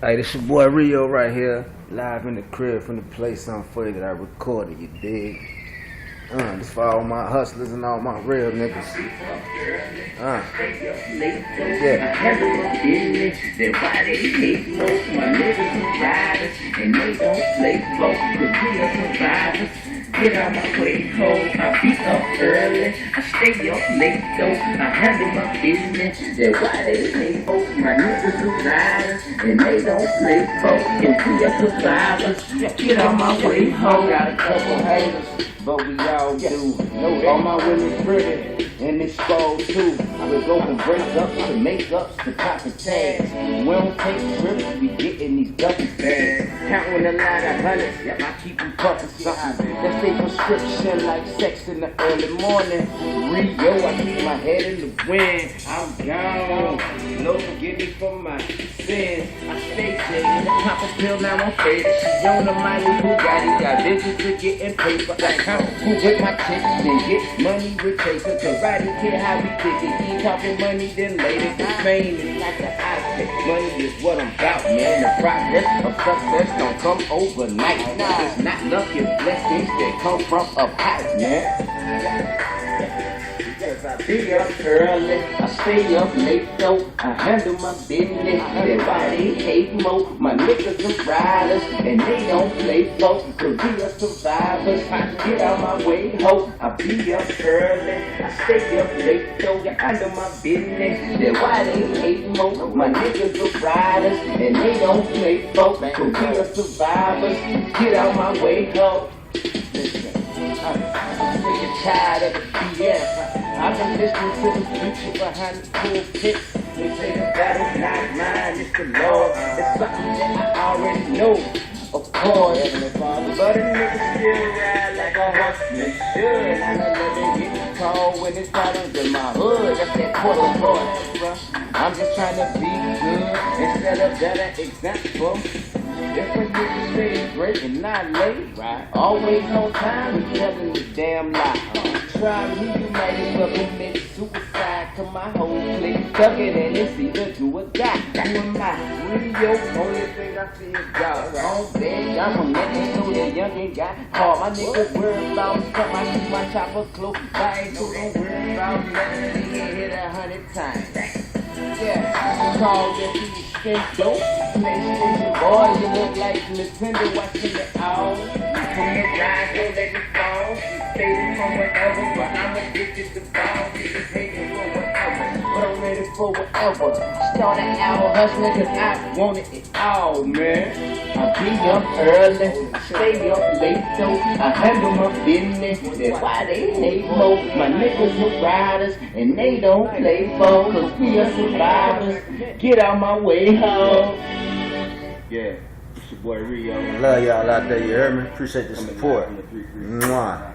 Hey, this your boy Rio right here, live in the crib from the place something for you that I recorded, you dig? This for all my hustlers and all my real niggas. Yeah. Get out my way, ho, I be up early, I stay up late, though, I handle my business, that's why they hate, oh, my niggas are riders, and they don't play, folks, and we are survivors, get out my way, ho, got a couple haters, but we all do, all my women pretty, and it's skull too, we go from breakups to makeups to poppin' tags, we don't take trips, we gettin' these duffy bags, counting a lot of hundreds, I keep them puffin' something, that's their prescription like sex in the early morning, Rio, I keep my head in the wind, I'm gone, no forgive me for my sins, I stay taking the pop a pill, now I'm faded, she on the mighty Bugatti, got visions to getting paper, I count who with my chips, then get money with chaser, cause I don't care how we take it, keep talking money, then later, cause fame is like the outfit, money is what I'm about, man, the progress of success don't come overnight, it's not luck, it's blessings that come from up high, man. I be up early, I stay up late though, I handle my business, that's why they hate mo, my niggas are riders, and they don't play folks, cause we are survivors, get out my way ho, I be up early, I stay up late though, I handle my business, that's why they hate mo, my niggas are riders, and they don't play folks, cause we are survivors, get out my way ho. I'm sick and tired of the BS. I've been listening to the future behind the pulpits. They say the battle's not mine, it's the Lord. It's something that I already know, of course. But a nigga still ride like a horseman should. I never get called when it's problems in my hood. That's that quarter boy. I'm just trying to be good instead of better example. Different niggas say it's great and not late, right? Always on time and telling the damn lie. Try me, you might as well commit suicide. Cause my whole clique tuck it and it's either do or die. Who am I? Rio, only thing I see is God. On bed, I'm a nigga, so that young ain't got all my niggas worry about come I keep my chopper close by, so don't worry about nothing. They get hit 100 times. Yeah, call that you spin dope. PlayStation boy, you look like Nintendo watching it all. From the grind, don't let it fall. Fading from whatever, but I'm addicted to ball. Niggas hating for whatever, but I'm ready for whatever. Started out hustling cause I wanted it all, man. I be up early, I stay up late though. I handle my business, that's why they hate mo. My niggas are riders, and they don't play for, cause we are survivors. Get out my way, ho. Yeah, it's your boy Rio. Love y'all out there, you heard me? Appreciate the support. Mwah.